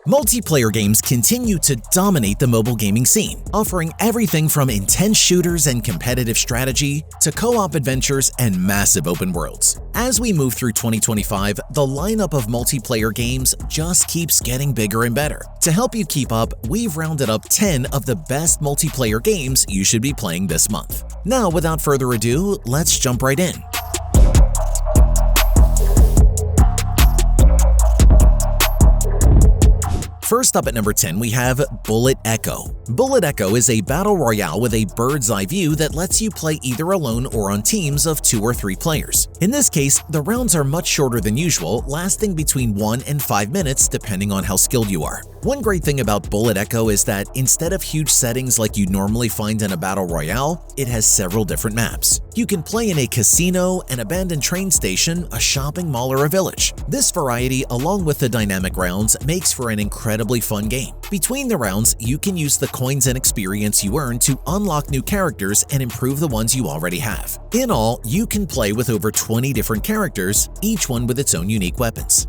Multiplayer games continue to dominate the mobile gaming scene, offering everything from intense shooters and competitive strategy to co-op adventures and massive open worlds. As we move through 2025, the lineup of multiplayer games just keeps getting bigger and better. To help you keep up, we've rounded up 10 of the best multiplayer games you should be playing this month. Now, without further ado, let's jump right in. First up at number 10, we have Bullet Echo. Bullet Echo is a battle royale with a bird's eye view that lets you play either alone or on teams of 2 or 3 players. In this case, the rounds are much shorter than usual, lasting between 1 and 5 minutes depending on how skilled you are. One great thing about Bullet Echo is that instead of huge settings like you'd normally find in a battle royale, it has several different maps. You can play in a casino, an abandoned train station, a shopping mall, or a village. This variety, along with the dynamic rounds, makes for an incredibly fun game. Between the rounds, you can use the coins and experience you earn to unlock new characters and improve the ones you already have. In all, you can play with over 20 different characters, each one with its own unique weapons.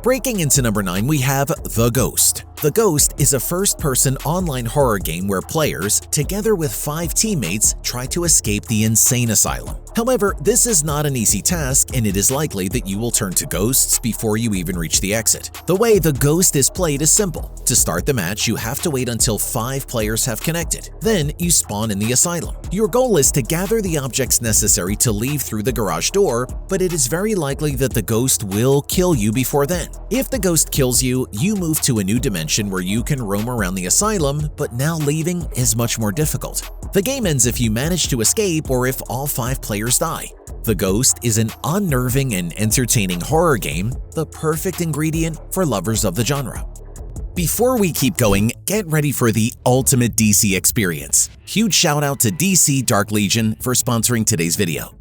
Breaking into number 9, we have The Ghost. The Ghost is a first-person online horror game where players, together with 5 teammates, try to escape the insane asylum. However, this is not an easy task, and it is likely that you will turn to ghosts before you even reach the exit. The way The Ghost is played is simple. To start the match, you have to wait until 5 players have connected. Then, you spawn in the asylum. Your goal is to gather the objects necessary to leave through the garage door, but it is very likely that the ghost will kill you before then. If the ghost kills you, you move to a new dimension where you can roam around the asylum, but now leaving is much more difficult. The game ends if you manage to escape or if all 5 players die. The Ghost is an unnerving and entertaining horror game, the perfect ingredient for lovers of the genre. Before we keep going, get ready for the ultimate DC experience. Huge shout out to DC Dark Legion for sponsoring today's video.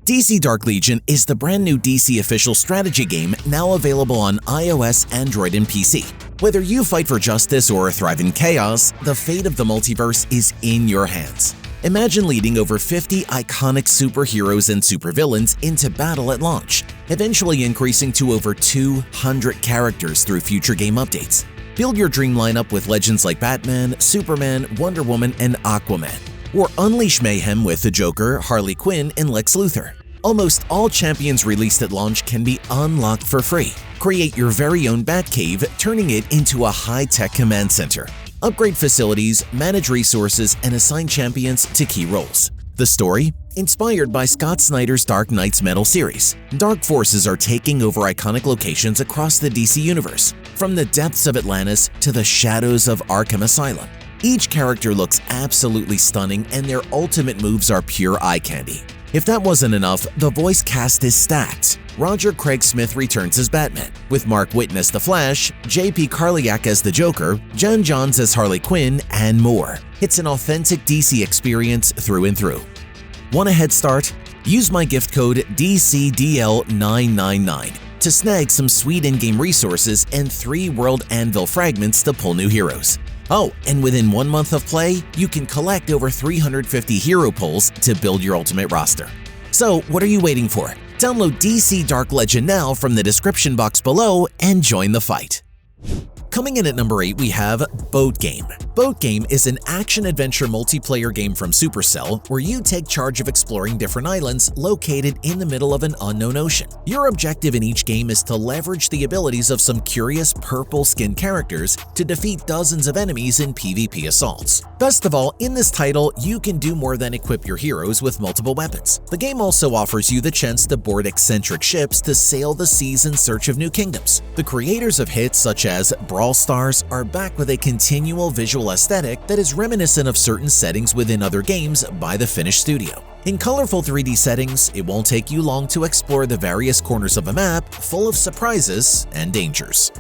DC Dark Legion is the brand new DC official strategy game now available on iOS, Android, and PC. Whether you fight for justice or thrive in chaos, the fate of the multiverse is in your hands. Imagine leading over 50 iconic superheroes and supervillains into battle at launch, eventually increasing to over 200 characters through future game updates. Build your dream lineup with legends like Batman, Superman, Wonder Woman, and Aquaman. Or unleash mayhem with the Joker, Harley Quinn, and Lex Luthor. Almost all champions released at launch can be unlocked for free. Create your very own Batcave, turning it into a high-tech command center. Upgrade facilities, manage resources, and assign champions to key roles. The story? Inspired by Scott Snyder's Dark Knight's Metal series, dark forces are taking over iconic locations across the DC universe, from the depths of Atlantis to the shadows of Arkham Asylum. Each character looks absolutely stunning, and their ultimate moves are pure eye candy. If that wasn't enough, the voice cast is stacked. Roger Craig Smith returns as Batman, with Mark Whitten as The Flash, J.P. Karliak as the Joker, Jen Johns as Harley Quinn, and more. It's an authentic DC experience through and through. Want a head start? Use my gift code DCDL999 to snag some sweet in-game resources and 3 World Anvil fragments to pull new heroes. Oh, and within 1 month of play, you can collect over 350 hero pulls to build your ultimate roster. So what are you waiting for? Download DC Dark Legend now from the description box below and join the fight. Coming in at number 8, we have Boat Game. Boat Game is an action-adventure multiplayer game from Supercell where you take charge of exploring different islands located in the middle of an unknown ocean. Your objective in each game is to leverage the abilities of some curious purple-skinned characters to defeat dozens of enemies in PvP assaults. Best of all, in this title, you can do more than equip your heroes with multiple weapons. The game also offers you the chance to board eccentric ships to sail the seas in search of new kingdoms. The creators of hits such as Brawl Stars are back with a continual visual aesthetic that is reminiscent of certain settings within other games by the Finnish studio. In colorful 3D settings, it won't take you long to explore the various corners of a map full of surprises and dangers.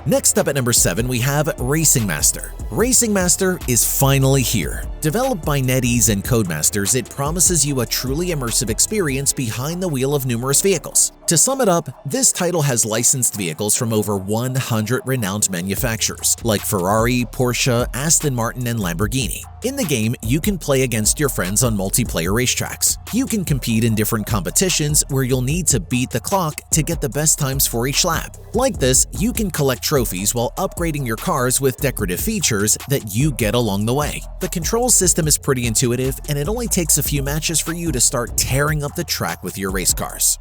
Next up at number 7, we have Racing Master. Racing Master is finally here. Developed by NetEase and Codemasters, it promises you a truly immersive experience behind the wheel of numerous vehicles. To sum it up, this title has licensed vehicles from over 100 renowned manufacturers like Ferrari, Porsche, Aston Martin, and Lamborghini. In the game, you can play against your friends on multiplayer racetracks. You can compete in different competitions where you'll need to beat the clock to get the best times for each lap. Like this, you can collect trophies while upgrading your cars with decorative features that you get along the way. The control system is pretty intuitive, and it only takes a few matches for you to start tearing up the track with your race cars.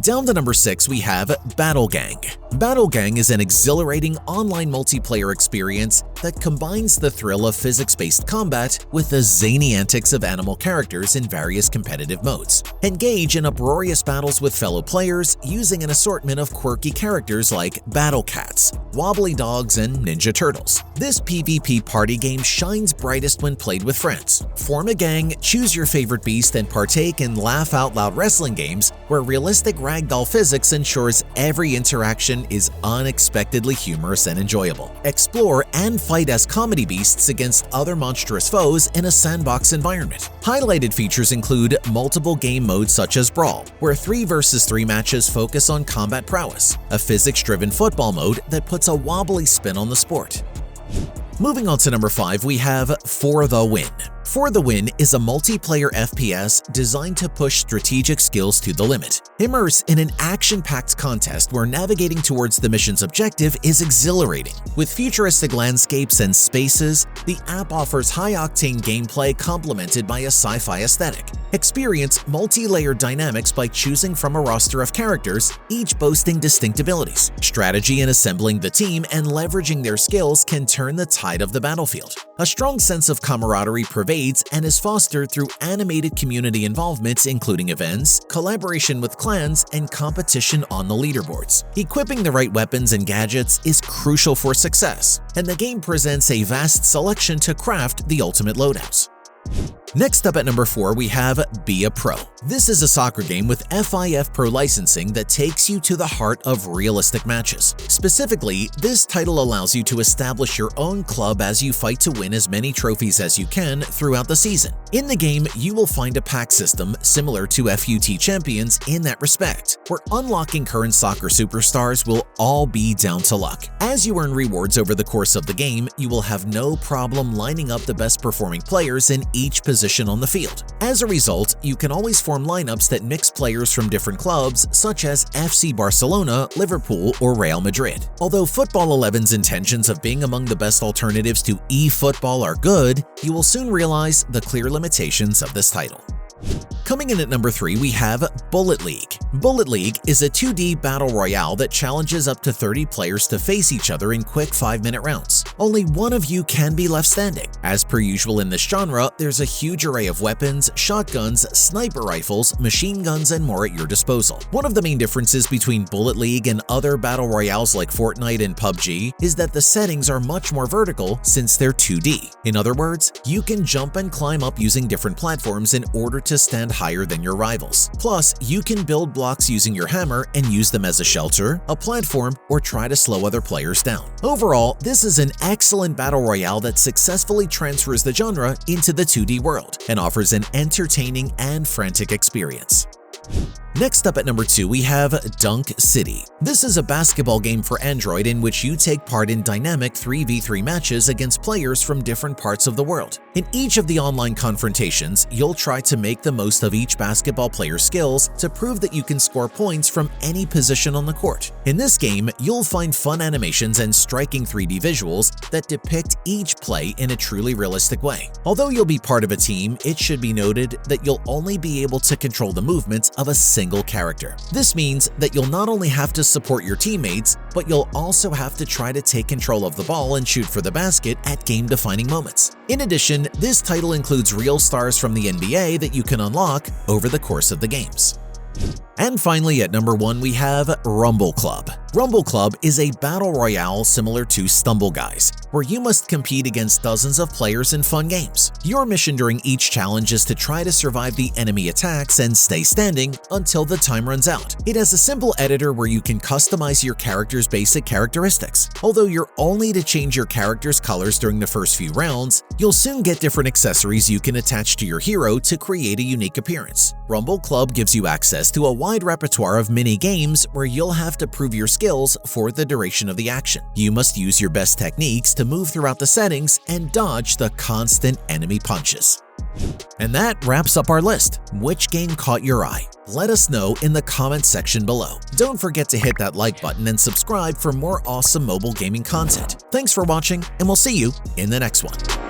Down to number 6, we have Battle Gang. Battle Gang is an exhilarating online multiplayer experience that combines the thrill of physics-based combat with the zany antics of animal characters in various competitive modes. Engage in uproarious battles with fellow players using an assortment of quirky characters like Battle Cats, Wobbly Dogs, and Ninja Turtles. This PvP party game shines brightest when played with friends. Form a gang, choose your favorite beast, and partake in laugh-out-loud wrestling games where realistic ragdoll physics ensures every interaction is unexpectedly humorous and enjoyable. Explore and fight as comedy beasts against other monstrous foes in a sandbox environment. Highlighted features include multiple game modes such as Brawl, where 3 versus 3 matches focus on combat prowess, a physics-driven football mode that puts a wobbly spin on the sport. Moving on to number 5, we have For the Win. For the Win is a multiplayer FPS designed to push strategic skills to the limit. Immerse in an action-packed contest where navigating towards the mission's objective is exhilarating. With futuristic landscapes and spaces, the app offers high-octane gameplay complemented by a sci-fi aesthetic. Experience multi-layered dynamics by choosing from a roster of characters, each boasting distinct abilities. Strategy in assembling the team and leveraging their skills can turn the tide of the battlefield. A strong sense of camaraderie pervades and is fostered through animated community involvement, including events, collaboration with clans, and competition on the leaderboards. Equipping the right weapons and gadgets is crucial for success, and the game presents a vast selection to craft the ultimate loadouts. Next up at number 4, we have Be a Pro. This is a soccer game with FIFA Pro licensing that takes you to the heart of realistic matches. Specifically, this title allows you to establish your own club as you fight to win as many trophies as you can throughout the season. In the game, you will find a pack system similar to FUT Champions in that respect, where unlocking current soccer superstars will all be down to luck. As you earn rewards over the course of the game, you will have no problem lining up the best performing players in each position on the field. As a result, you can always form lineups that mix players from different clubs such as FC Barcelona, Liverpool, or Real Madrid. Although Football 11's intentions of being among the best alternatives to eFootball are good, you will soon realize the clear limitations of this title. Coming in at number 3, we have Bullet League. Bullet League is a 2D battle royale that challenges up to 30 players to face each other in quick 5-minute rounds. Only one of you can be left standing. As per usual in this genre, there's a huge array of weapons, shotguns, sniper rifles, machine guns, and more at your disposal. One of the main differences between Bullet League and other battle royales like Fortnite and PUBG is that the settings are much more vertical since they're 2D. In other words, you can jump and climb up using different platforms in order to stand higher than your rivals. Plus, you can build blocks using your hammer and use them as a shelter, a platform, or try to slow other players down. Overall, this is an excellent battle royale that successfully transfers the genre into the 2D world and offers an entertaining and frantic experience. Next up at number 2, we have Dunk City. This is a basketball game for Android in which you take part in dynamic 3v3 matches against players from different parts of the world. In each of the online confrontations, you'll try to make the most of each basketball player's skills to prove that you can score points from any position on the court. In this game, you'll find fun animations and striking 3D visuals that depict each play in a truly realistic way. Although you'll be part of a team, it should be noted that you'll only be able to control the movements of a single character. This means that you'll not only have to support your teammates, but you'll also have to try to take control of the ball and shoot for the basket at game-defining moments. In addition, this title includes real stars from the NBA that you can unlock over the course of the games. And finally, at number 1, we have Rumble Club. Rumble Club is a battle royale similar to Stumble Guys, where you must compete against dozens of players in fun games. Your mission during each challenge is to try to survive the enemy attacks and stay standing until the time runs out. It has a simple editor where you can customize your character's basic characteristics. Although you're only to change your character's colors during the first few rounds, you'll soon get different accessories you can attach to your hero to create a unique appearance. Rumble Club gives you access to a wide repertoire of mini-games where you'll have to prove your skills for the duration of the action. You must use your best techniques to move throughout the settings and dodge the constant enemy punches. And that wraps up our list. Which game caught your eye? Let us know in the comments section below. Don't forget to hit that like button and subscribe for more awesome mobile gaming content. Thanks for watching, and we'll see you in the next one.